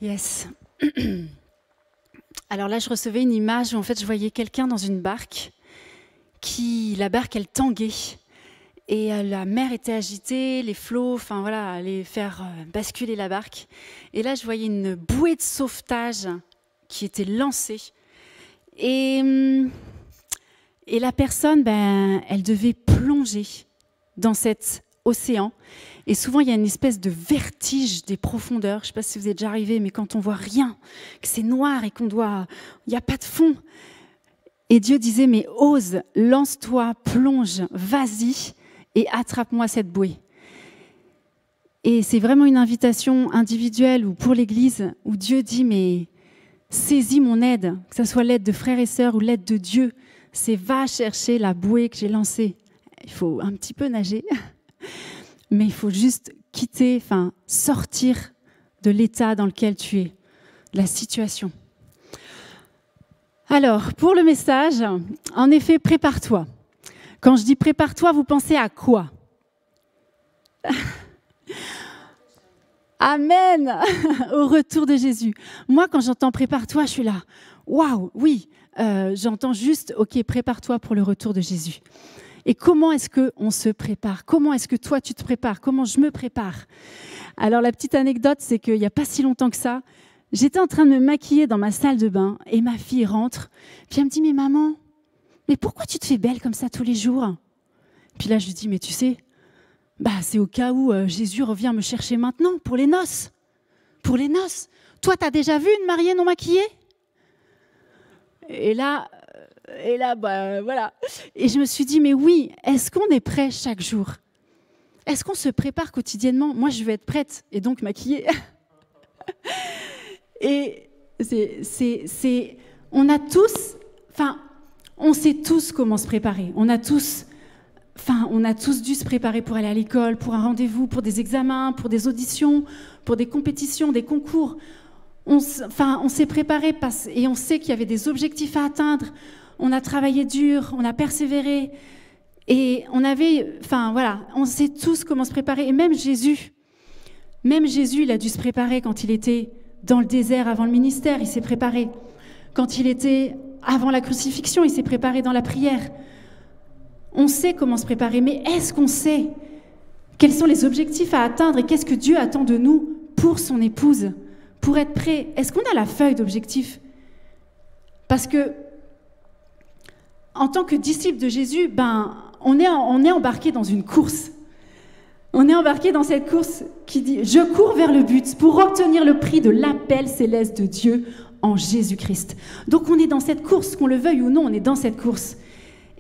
Yes. Alors là, je recevais une image où en fait, je voyais quelqu'un dans une barque la barque, elle tanguait. Et la mer était agitée, les flots, enfin voilà, allaient faire basculer la barque. Et là, je voyais une bouée de sauvetage qui était lancée. Et la personne, elle devait plonger dans cet océan. Et souvent, il y a une espèce de vertige des profondeurs. Je ne sais pas si vous êtes déjà arrivé, mais quand on voit rien, que c'est noir et il n'y a pas de fond. Et Dieu disait, mais ose, lance-toi, plonge, vas-y et attrape-moi cette bouée. Et c'est vraiment une invitation individuelle ou pour l'Église où Dieu dit, mais saisis mon aide, que ce soit l'aide de frères et sœurs ou l'aide de Dieu. C'est va chercher la bouée que j'ai lancée. Il faut un petit peu nager, mais il faut juste sortir de l'état dans lequel tu es, de la situation. Alors, pour le message, en effet, prépare-toi. Quand je dis prépare-toi, vous pensez à quoi? Amen. Au retour de Jésus. Moi, quand j'entends prépare-toi, je suis là. Waouh, oui. J'entends juste, ok, prépare-toi pour le retour de Jésus. Et comment est-ce qu'on se prépare? Comment est-ce que toi, tu te prépares? Comment je me prépare? Alors, la petite anecdote, c'est qu'il n'y a pas si longtemps que ça, j'étais en train de me maquiller dans ma salle de bain et ma fille rentre. Puis elle me dit, mais maman, mais pourquoi tu te fais belle comme ça tous les jours? Puis là, je lui dis, mais tu sais, c'est au cas où Jésus revient me chercher maintenant pour les noces. Pour les noces. Toi, tu as déjà vu une mariée non maquillée? Et là, voilà. Et je me suis dit, mais oui, est-ce qu'on est prêt chaque jour? Est-ce qu'on se prépare quotidiennement? Moi, je veux être prête et donc maquillée. Et on a tous, on sait tous comment se préparer. On a tous dû se préparer pour aller à l'école, pour un rendez-vous, pour des examens, pour des auditions, pour des compétitions, des concours. On s'est préparé et on sait qu'il y avait des objectifs à atteindre. On a travaillé dur, on a persévéré. Et on sait tous comment se préparer. Et même Jésus, il a dû se préparer quand il était dans le désert avant le ministère, il s'est préparé. Quand il était avant la crucifixion, il s'est préparé dans la prière. On sait comment se préparer, mais est-ce qu'on sait quels sont les objectifs à atteindre et qu'est-ce que Dieu attend de nous pour son épouse, pour être prêt? Est-ce qu'on a la feuille d'objectifs? Parce que, en tant que disciple de Jésus, on est embarqué dans une course. On est embarqué dans cette course qui dit « Je cours vers le but pour obtenir le prix de l'appel céleste de Dieu en Jésus-Christ. » Donc on est dans cette course, qu'on le veuille ou non, on est dans cette course.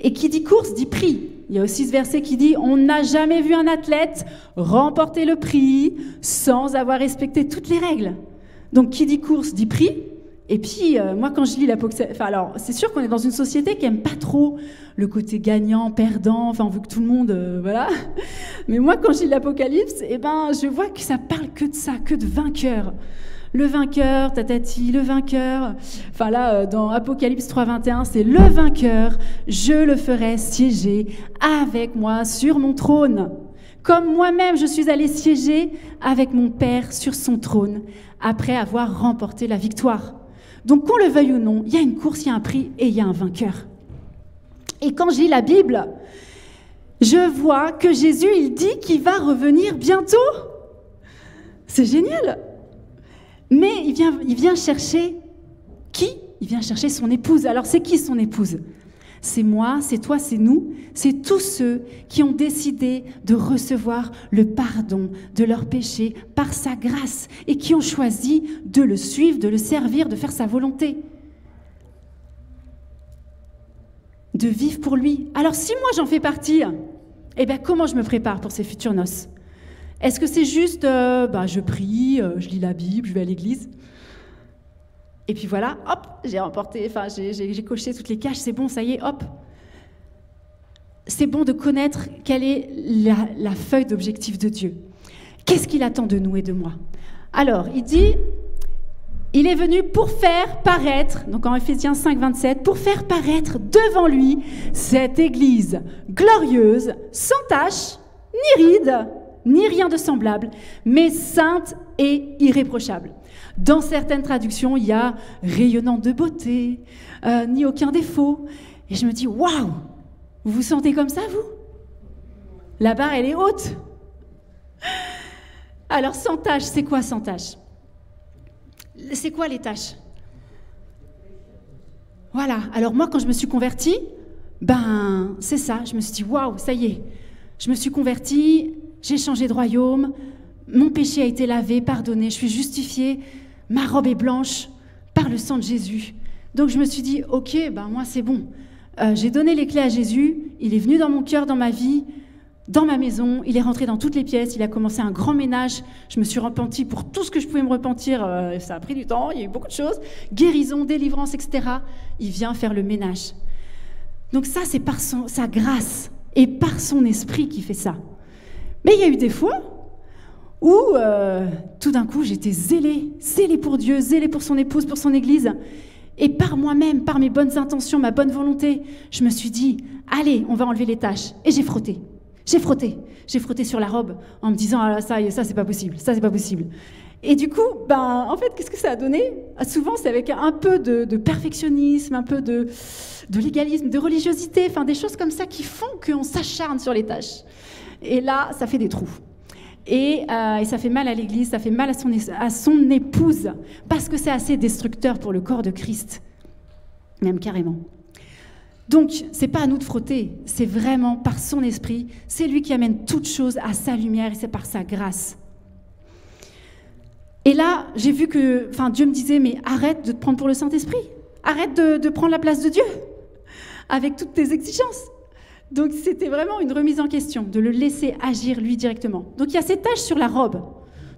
Et qui dit course, dit prix. Il y a aussi ce verset qui dit « On n'a jamais vu un athlète remporter le prix sans avoir respecté toutes les règles. » Donc qui dit course, dit prix. Et puis, moi, quand je lis l'Apocalypse... alors, c'est sûr qu'on est dans une société qui n'aime pas trop le côté gagnant, perdant, on veut que tout le monde... voilà. Mais moi, quand je lis l'Apocalypse, je vois que ça parle que de ça, que de vainqueurs. Le vainqueur, tatati, le vainqueur. Dans Apocalypse 3,21, c'est le vainqueur, je le ferai siéger avec moi sur mon trône. Comme moi-même, je suis allée siéger avec mon Père sur son trône, après avoir remporté la victoire. Donc, qu'on le veuille ou non, il y a une course, il y a un prix et il y a un vainqueur. Et quand je lis la Bible, je vois que Jésus, il dit qu'il va revenir bientôt. C'est génial. Mais il vient chercher qui? Il vient chercher son épouse. Alors, c'est qui son épouse? C'est moi, c'est toi, c'est nous. C'est tous ceux qui ont décidé de recevoir le pardon de leurs péchés par sa grâce et qui ont choisi de le suivre, de le servir, de faire sa volonté. De vivre pour lui. Alors, si moi j'en fais partie, comment je me prépare pour ces futures noces? Est-ce que c'est juste, je prie, je lis la Bible, je vais à l'église? Et puis voilà, hop, j'ai coché toutes les cases, c'est bon, ça y est, hop. C'est bon de connaître quelle est la feuille d'objectif de Dieu. Qu'est-ce qu'il attend de nous et de moi? Alors, il dit, il est venu pour faire paraître, donc en Éphésiens 5, 27, pour faire paraître devant lui cette Église glorieuse, sans tache, ni ride, ni rien de semblable, mais sainte et irréprochable. Dans certaines traductions, il y a « rayonnant de beauté », ni aucun défaut. Et je me dis, waouh, vous vous sentez comme ça, vous? La barre, elle est haute. Alors, sans tache, c'est quoi sans tache? C'est quoi les taches? Voilà. Alors moi, quand je me suis convertie, ben, c'est ça. Je me suis dit, waouh, ça y est. Je me suis convertie, j'ai changé de royaume, mon péché a été lavé, pardonné, je suis justifiée, ma robe est blanche par le sang de Jésus. Donc je me suis dit, ok, ben moi c'est bon. J'ai donné les clés à Jésus, il est venu dans mon cœur, dans ma vie, dans ma maison, il est rentré dans toutes les pièces, il a commencé un grand ménage, je me suis repentie pour tout ce que je pouvais me repentir, ça a pris du temps, il y a eu beaucoup de choses, guérison, délivrance, etc. Il vient faire le ménage. Donc ça, c'est par sa grâce et par son esprit qui fait ça. Mais il y a eu des fois où tout d'un coup, j'étais zélée pour Dieu, zélée pour son épouse, pour son église. Et par moi-même, par mes bonnes intentions, ma bonne volonté, je me suis dit, allez, on va enlever les taches. Et j'ai frotté. J'ai frotté sur la robe en me disant, ah, ça c'est pas possible, ça c'est pas possible. Et du coup, ben, en fait, qu'est-ce que ça a donné? Souvent, c'est avec un peu de perfectionnisme, un peu de légalisme, de religiosité, enfin des choses comme ça qui font qu'on s'acharne sur les tâches. Et là, ça fait des trous. Et ça fait mal à l'Église, ça fait mal à son épouse, parce que c'est assez destructeur pour le corps de Christ, même carrément. Donc, c'est pas à nous de frotter, c'est vraiment par son esprit, c'est lui qui amène toutes choses à sa lumière et c'est par sa grâce. Et là, j'ai vu que, Dieu me disait, mais arrête de te prendre pour le Saint-Esprit, arrête de prendre la place de Dieu, avec toutes tes exigences. Donc, c'était vraiment une remise en question, de le laisser agir lui directement. Donc, il y a ces taches sur la robe.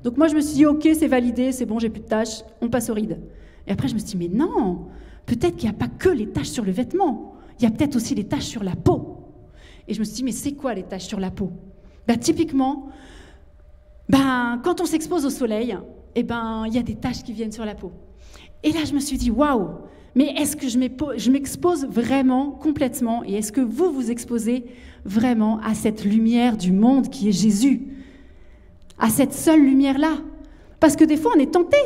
Donc, moi, je me suis dit, ok, c'est validé, c'est bon, j'ai plus de taches, on passe aux rides. Et après, je me suis dit, mais non, peut-être qu'il n'y a pas que les taches sur le vêtement. Il y a peut-être aussi les taches sur la peau. Et je me suis dit, mais c'est quoi les taches sur la peau? Typiquement, quand on s'expose au soleil, il y a des taches qui viennent sur la peau. Et là, je me suis dit, waouh, mais est-ce que je m'expose vraiment complètement? Et est-ce que vous vous exposez vraiment à cette lumière du monde qui est Jésus? À cette seule lumière-là? Parce que des fois, on est tenté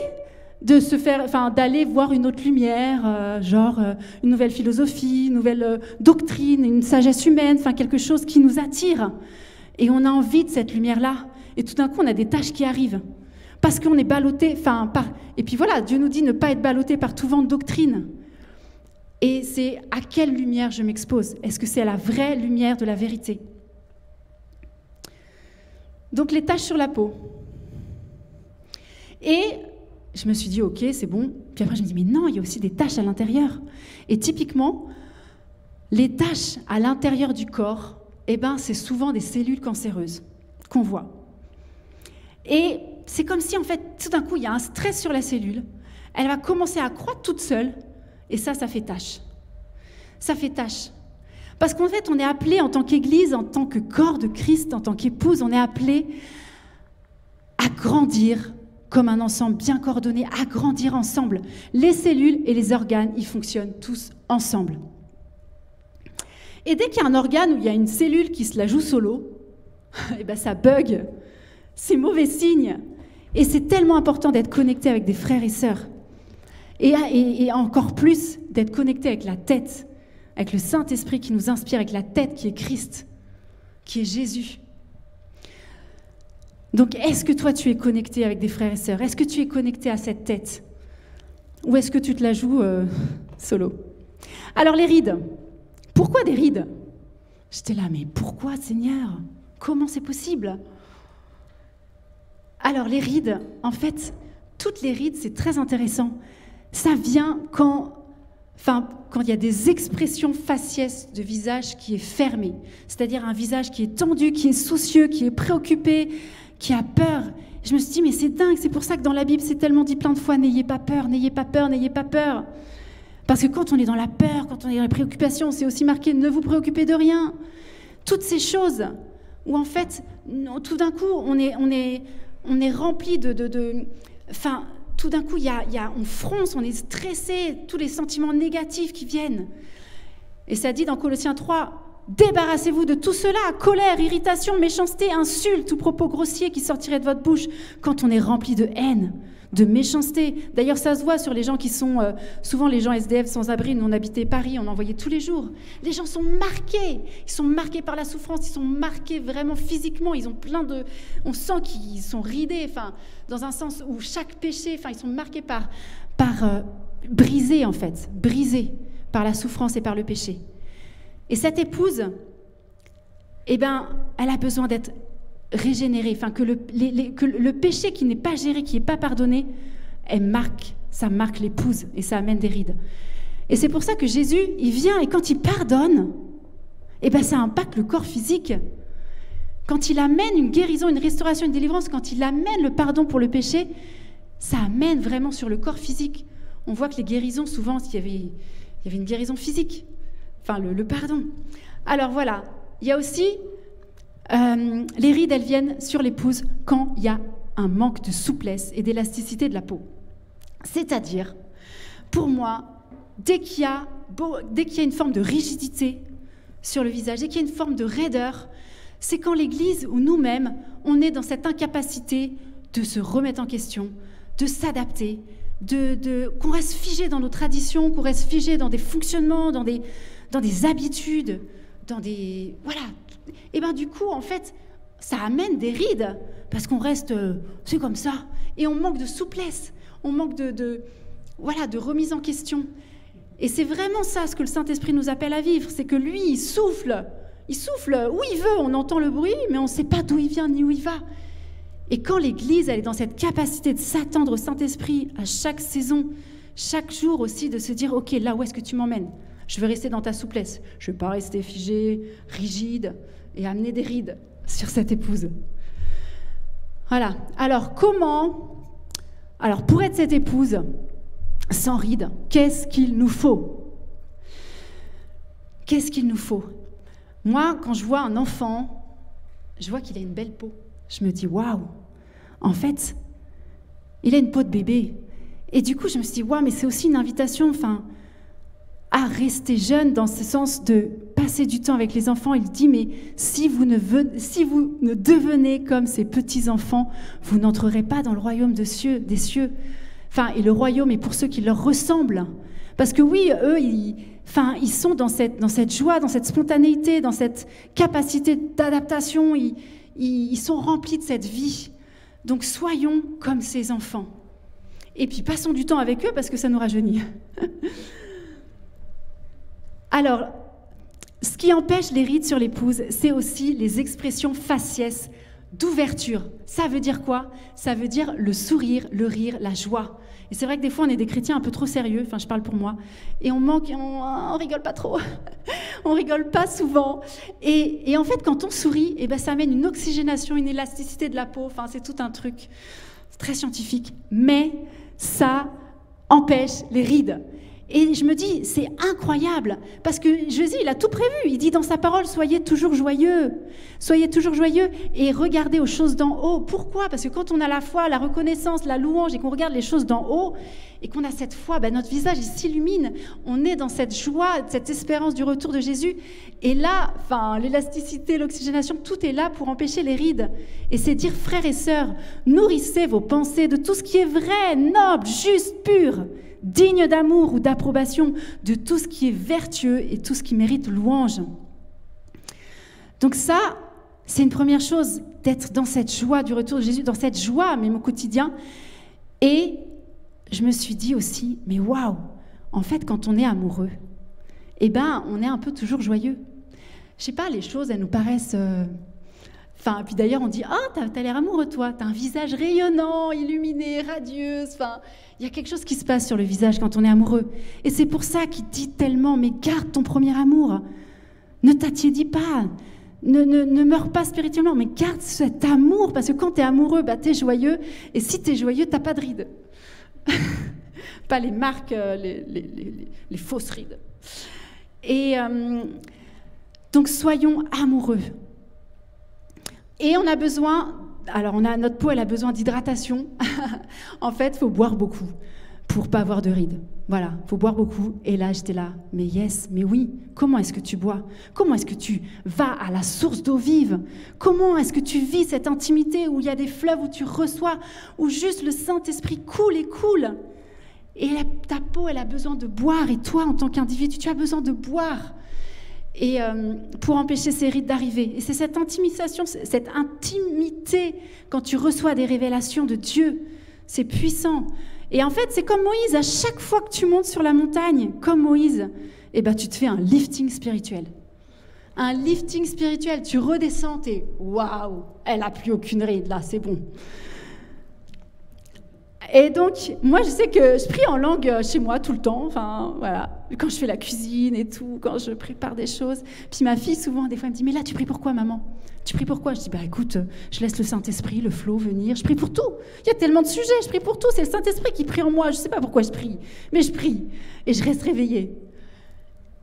d'aller voir une autre lumière, une nouvelle philosophie, une nouvelle doctrine, une sagesse humaine, quelque chose qui nous attire. Et on a envie de cette lumière-là. Et tout d'un coup, on a des tâches qui arrivent. Parce qu'on est ballotté, Et puis voilà, Dieu nous dit ne pas être ballotté par tout vent de doctrine. Et c'est à quelle lumière je m'expose? Est-ce que c'est à la vraie lumière de la vérité? Donc les taches sur la peau. Et je me suis dit, ok, c'est bon. Puis après, je me dis, mais non, il y a aussi des taches à l'intérieur. Et typiquement, les taches à l'intérieur du corps, c'est souvent des cellules cancéreuses qu'on voit. Et c'est comme si, en fait, tout d'un coup, il y a un stress sur la cellule. Elle va commencer à croître toute seule. Et ça fait tache. Ça fait tache. Parce qu'en fait, on est appelé en tant qu'Église, en tant que corps de Christ, en tant qu'épouse, on est appelé à grandir comme un ensemble bien coordonné, à grandir ensemble. Les cellules et les organes, ils fonctionnent tous ensemble. Et dès qu'il y a un organe où il y a une cellule qui se la joue solo, ça bug. C'est mauvais signe. Et c'est tellement important d'être connecté avec des frères et sœurs. Et encore plus d'être connecté avec la tête, avec le Saint-Esprit qui nous inspire, avec la tête qui est Christ, qui est Jésus. Donc, est-ce que toi, tu es connecté avec des frères et sœurs? Est-ce que tu es connecté à cette tête? Ou est-ce que tu te la joues solo? Alors, les rides. Pourquoi des rides? J'étais là, mais pourquoi, Seigneur? Comment c'est possible? Alors, les rides, en fait, toutes les rides, c'est très intéressant. Ça vient quand il y a des expressions faciès de visage qui est fermé, c'est-à-dire un visage qui est tendu, qui est soucieux, qui est préoccupé, qui a peur. Je me suis dit, mais c'est dingue, c'est pour ça que dans la Bible, c'est tellement dit plein de fois, n'ayez pas peur, n'ayez pas peur, n'ayez pas peur. Parce que quand on est dans la peur, quand on est dans la préoccupation, c'est aussi marqué, ne vous préoccupez de rien. Toutes ces choses où en fait, tout d'un coup, on est rempli tout d'un coup, on fronce, on est stressé, tous les sentiments négatifs qui viennent. Et ça dit dans Colossiens 3, « Débarrassez-vous de tout cela, colère, irritation, méchanceté, insulte, tout propos grossier qui sortirait de votre bouche quand on est rempli de haine, de méchanceté. D'ailleurs, ça se voit sur les gens qui sont, souvent les gens SDF sans-abri, nous on habitait Paris, on en voyait tous les jours. Les gens sont marqués par la souffrance, ils sont marqués vraiment physiquement, ils ont on sent qu'ils sont ridés, enfin, dans un sens où chaque péché, enfin, ils sont marqués brisés en fait, brisés par la souffrance et par le péché. Et cette épouse, eh ben, elle a besoin d'être régénérée, enfin que le péché qui n'est pas géré, qui n'est pas pardonné, ça marque l'épouse et ça amène des rides. Et c'est pour ça que Jésus, il vient et quand il pardonne, eh ben, ça impacte le corps physique. Quand il amène une guérison, une restauration, une délivrance, quand il amène le pardon pour le péché, ça amène vraiment sur le corps physique. On voit que les guérisons, souvent, il y avait une guérison physique, enfin le pardon. Alors voilà, il y a aussi les rides, elles viennent sur l'épouse quand il y a un manque de souplesse et d'élasticité de la peau. C'est-à-dire, pour moi, dès qu'il y a une forme de rigidité sur le visage, dès qu'il y a une forme de raideur, c'est quand l'Église ou nous-mêmes, on est dans cette incapacité de se remettre en question, de s'adapter, qu'on reste figé dans nos traditions, qu'on reste figé dans des fonctionnements, dans des habitudes, voilà. Et bien du coup, en fait, ça amène des rides, parce qu'on reste, c'est comme ça, et on manque de souplesse, on manque de remise en question. Et c'est vraiment ça ce que le Saint-Esprit nous appelle à vivre, c'est que lui, il souffle où il veut, on entend le bruit, mais on ne sait pas d'où il vient ni où il va. Et quand l'Église, elle est dans cette capacité de s'attendre au Saint-Esprit à chaque saison, chaque jour aussi, de se dire, ok, là, où est-ce que tu m'emmènes ? Je veux rester dans ta souplesse. Je ne veux pas rester figé, rigide, et amener des rides sur cette épouse. Voilà. Alors, pour être cette épouse sans rides, qu'est-ce qu'il nous faut ? Qu'est-ce qu'il nous faut ? Moi, quand je vois un enfant, je vois qu'il a une belle peau. Je me dis, waouh, en fait, il a une peau de bébé. Et du coup, je me suis dit, waouh, mais c'est aussi une invitation, à rester jeune dans ce sens de passer du temps avec les enfants. Il dit, mais si vous ne devenez comme ces petits-enfants, vous n'entrerez pas dans le royaume des cieux. Et le royaume est pour ceux qui leur ressemblent. Parce que oui, eux, ils sont dans cette joie, dans cette spontanéité, dans cette capacité d'adaptation. Ils sont remplis de cette vie. Donc soyons comme ces enfants. Et puis passons du temps avec eux parce que ça nous rajeunit. Alors, ce qui empêche les rides sur l'épouse, c'est aussi les expressions faciès d'ouverture. Ça veut dire quoi ? Ça veut dire le sourire, le rire, la joie. Et c'est vrai que des fois, on est des chrétiens un peu trop sérieux, enfin, je parle pour moi, et on rigole pas trop. On rigole pas souvent. Et en fait, quand on sourit, ça amène une oxygénation, une élasticité de la peau. Enfin, c'est tout un truc très scientifique. Mais ça empêche les rides. Et je me dis, c'est incroyable, parce que Jésus, il a tout prévu. Il dit dans sa parole, soyez toujours joyeux et regardez aux choses d'en haut. Pourquoi ? Parce que quand on a la foi, la reconnaissance, la louange, et qu'on regarde les choses d'en haut, et qu'on a cette foi, notre visage, il s'illumine. On est dans cette joie, cette espérance du retour de Jésus. Et là, l'élasticité, l'oxygénation, tout est là pour empêcher les rides. Et c'est dire, frères et sœurs, nourrissez vos pensées de tout ce qui est vrai, noble, juste, pur, digne d'amour ou d'approbation, de tout ce qui est vertueux et tout ce qui mérite louange. Donc ça, c'est une première chose, d'être dans cette joie du retour de Jésus, dans cette joie, même au quotidien. Et je me suis dit aussi, mais waouh, en fait, quand on est amoureux, on est un peu toujours joyeux. Je sais pas, les choses, elles nous paraissent... puis d'ailleurs, on dit, t'as l'air amoureux, toi, t'as un visage rayonnant, illuminé, radieux. Il y a quelque chose qui se passe sur le visage quand on est amoureux. Et c'est pour ça qu'il dit tellement, mais garde ton premier amour. Ne t'attiédis pas, ne meurs pas spirituellement, mais garde cet amour, parce que quand t'es amoureux, t'es joyeux, et si t'es joyeux, t'as pas de rides. Pas les marques, les fausses rides. Et donc, soyons amoureux. Et on a besoin... Alors, notre peau, elle a besoin d'hydratation. En fait, il faut boire beaucoup. pour pas avoir de rides. Voilà, faut boire beaucoup. Et là, j'étais là, mais yes, mais oui. Comment est-ce que tu bois? Comment est-ce que tu vas à la source d'eau vive? Comment est-ce que tu vis cette intimité où il y a des fleuves où tu reçois, où juste le Saint-Esprit coule et coule? Et ta peau, elle a besoin de boire. Et toi, en tant qu'individu, tu as besoin de boire. Et pour empêcher ces rides d'arriver. Et c'est cette intimité, quand tu reçois des révélations de Dieu, c'est puissant. Et en fait, c'est comme Moïse, à chaque fois que tu montes sur la montagne, comme Moïse, eh ben, tu te fais un lifting spirituel. Un lifting spirituel, tu redescends, t'es waouh, elle n'a plus aucune ride, là, c'est bon. Et donc, moi, je sais que je prie en langue chez moi tout le temps, enfin, voilà, quand je fais la cuisine et tout, quand je prépare des choses. Puis ma fille, souvent, des fois, elle me dit, mais là, tu pries pourquoi, maman? Tu pries pourquoi? Je dis, bah écoute, je laisse le Saint-Esprit, le flot venir, je prie pour tout. Il y a tellement de sujets, je prie pour tout, c'est le Saint-Esprit qui prie en moi, je ne sais pas pourquoi je prie, mais je prie, et je reste réveillée.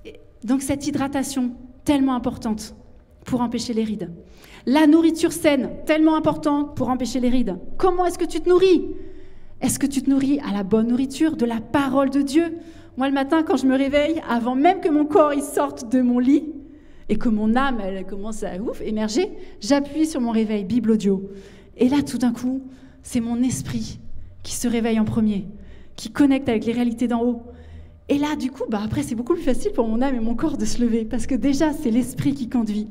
Et donc cette hydratation, tellement importante pour empêcher les rides. La nourriture saine, tellement importante pour empêcher les rides. Comment est-ce que tu te nourris? Est-ce que tu te nourris à la bonne nourriture, de la parole de Dieu? Moi, le matin, quand je me réveille, avant même que mon corps il sorte de mon lit, et que mon âme, elle commence à émerger, j'appuie sur mon réveil, Bible audio. Et là, tout d'un coup, c'est mon esprit qui se réveille en premier, qui connecte avec les réalités d'en haut. Et là, du coup, après, c'est beaucoup plus facile pour mon âme et mon corps de se lever, parce que déjà, c'est l'esprit qui conduit.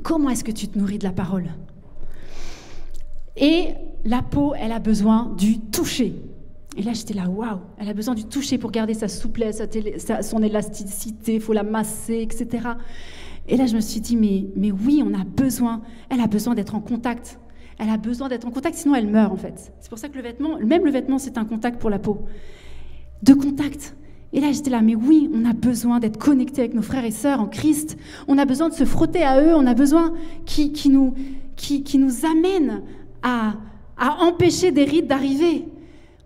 Comment est-ce que tu te nourris de la parole? Et la peau, elle a besoin du toucher. Et là, j'étais là, waouh, elle a besoin du toucher pour garder sa souplesse, son élasticité, il faut la masser, etc. Et là, je me suis dit, mais oui, elle a besoin d'être en contact. Elle a besoin d'être en contact, sinon elle meurt, en fait. C'est pour ça que même le vêtement, c'est un contact pour la peau. De contact. Et là, j'étais là, mais oui, on a besoin d'être connectés avec nos frères et sœurs en Christ. On a besoin de se frotter à eux. On a besoin qui nous amènent à empêcher des rides d'arriver.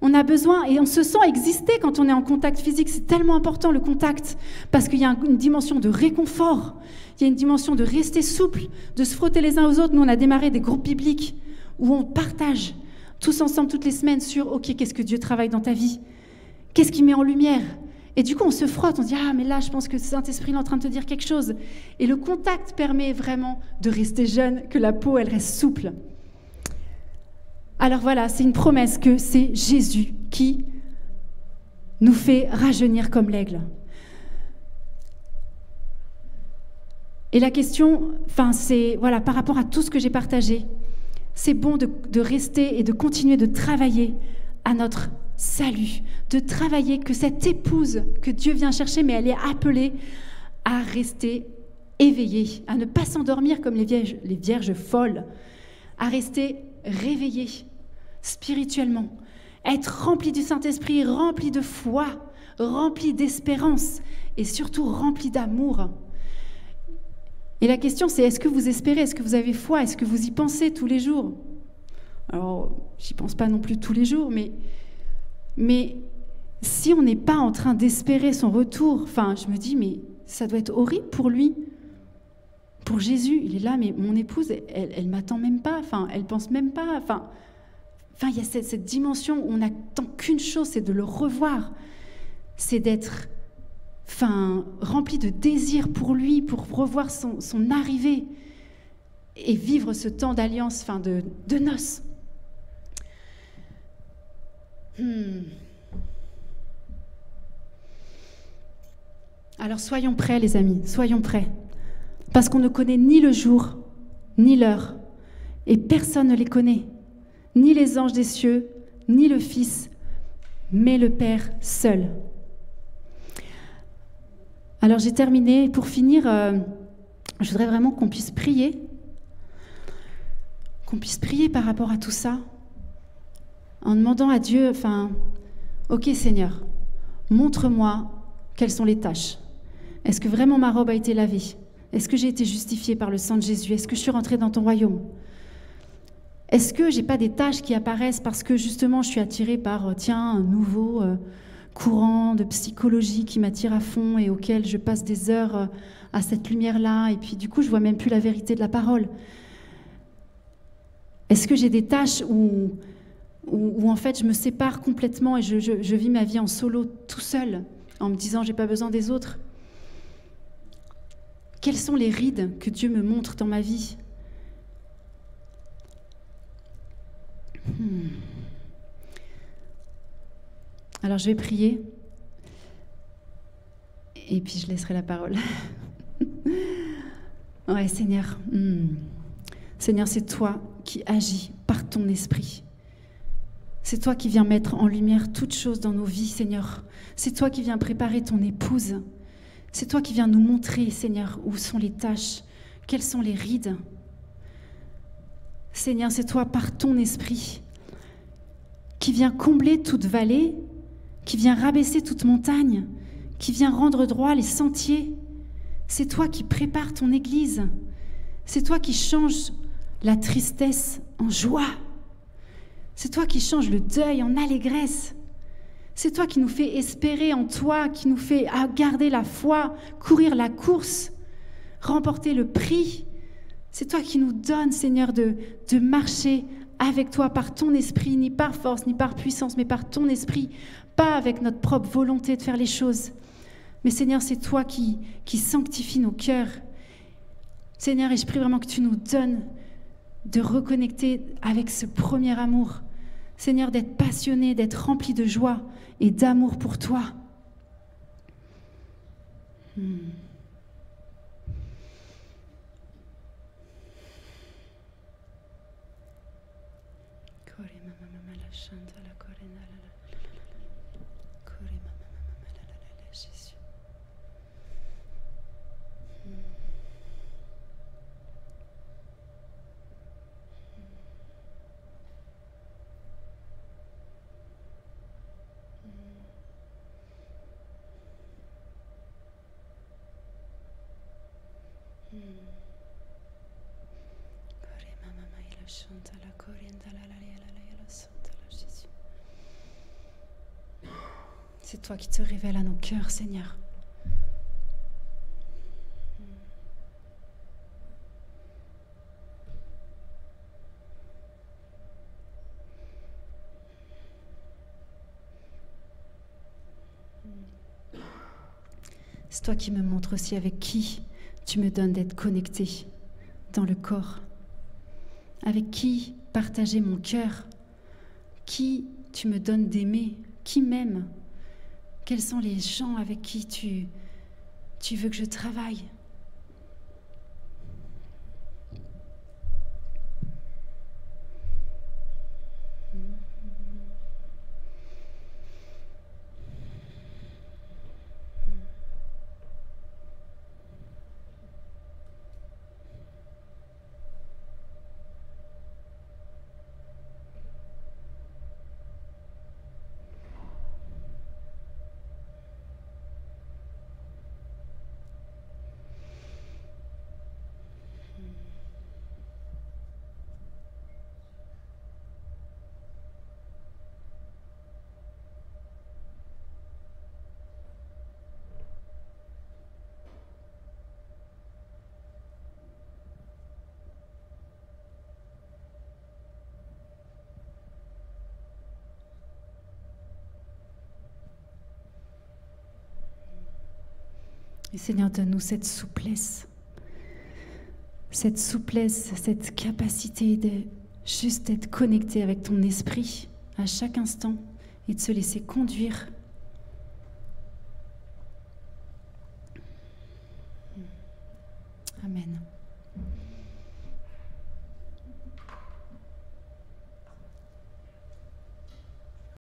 On a besoin, et on se sent exister quand on est en contact physique. C'est tellement important, le contact, parce qu'il y a une dimension de réconfort, il y a une dimension de rester souple, de se frotter les uns aux autres. Nous, on a démarré des groupes bibliques où on partage tous ensemble, toutes les semaines, sur « Ok, qu'est-ce que Dieu travaille dans ta vie? Qu'est-ce qu'il met en lumière ?» Et du coup, on se frotte, on dit « Ah, mais là, je pense que le Saint-Esprit est en train de te dire quelque chose. » Et le contact permet vraiment de rester jeune, que la peau, elle reste souple. Alors voilà, c'est une promesse que c'est Jésus qui nous fait rajeunir comme l'aigle. Et la question, c'est, voilà, par rapport à tout ce que j'ai partagé, c'est bon de rester et de continuer de travailler à notre salut, de travailler que cette épouse que Dieu vient chercher, mais elle est appelée à rester éveillée, à ne pas s'endormir comme les vierges folles, à rester réveillée spirituellement, être rempli du Saint-Esprit, rempli de foi, rempli d'espérance et surtout rempli d'amour. Et la question, c'est est-ce que vous espérez, est-ce que vous avez foi, est-ce que vous y pensez tous les jours? Alors, j'y pense pas non plus tous les jours, mais si on n'est pas en train d'espérer son retour, je me dis, mais ça doit être horrible pour lui. Pour Jésus, il est là, mais mon épouse, elle m'attend même pas, elle pense même pas, il y a cette dimension où on n'attend qu'une chose, c'est de le revoir, c'est d'être rempli de désir pour lui, pour revoir son arrivée et vivre ce temps d'alliance, de noces. Alors soyons prêts, les amis, soyons prêts, parce qu'on ne connaît ni le jour, ni l'heure, et personne ne les connaît. Ni les anges des cieux, ni le Fils, mais le Père seul. Alors j'ai terminé. Pour finir, je voudrais vraiment qu'on puisse prier par rapport à tout ça, en demandant à Dieu, ok Seigneur, montre-moi quelles sont les tâches. Est-ce que vraiment ma robe a été lavée? Est-ce que j'ai été justifiée par le sang de Jésus? Est-ce que je suis rentrée dans ton royaume? Est-ce que j'ai pas des tâches qui apparaissent parce que justement je suis attirée par un nouveau courant de psychologie qui m'attire à fond et auquel je passe des heures à cette lumière-là et puis du coup je vois même plus la vérité de la parole? Est-ce que j'ai des tâches où où en fait je me sépare complètement et je vis ma vie en solo tout seul, en me disant j'ai pas besoin des autres. Quelles sont les rides que Dieu me montre dans ma vie? Alors je vais prier et puis je laisserai la parole. Ouais, Seigneur. Seigneur, c'est toi qui agis par ton esprit. C'est toi qui viens mettre en lumière toutes choses dans nos vies, Seigneur. C'est toi qui viens préparer ton épouse. C'est toi qui viens nous montrer, Seigneur, où sont les tâches, quelles sont les rides. Seigneur, c'est toi par ton esprit qui vient combler toute vallée, qui vient rabaisser toute montagne, qui vient rendre droit les sentiers. C'est toi qui prépares ton Église. C'est toi qui changes la tristesse en joie. C'est toi qui changes le deuil en allégresse. C'est toi qui nous fais espérer en toi, qui nous fait garder la foi, courir la course, remporter le prix. C'est toi qui nous donnes, Seigneur, de marcher avec toi par ton esprit, ni par force, ni par puissance, mais par ton esprit, pas avec notre propre volonté de faire les choses. Mais Seigneur, c'est toi qui sanctifie nos cœurs. Seigneur, et je prie vraiment que tu nous donnes de reconnecter avec ce premier amour. Seigneur, d'être passionné, d'être rempli de joie et d'amour pour toi. C'est toi qui te révèles à nos cœurs, Seigneur. C'est toi qui me montres aussi avec qui tu me donnes d'être connecté dans le corps. Avec qui partager mon cœur. Qui tu me donnes d'aimer. Qui m'aime. Quels sont les gens avec qui tu veux que je travaille? Et Seigneur, donne-nous cette souplesse, cette capacité de juste être connecté avec ton esprit à chaque instant et de se laisser conduire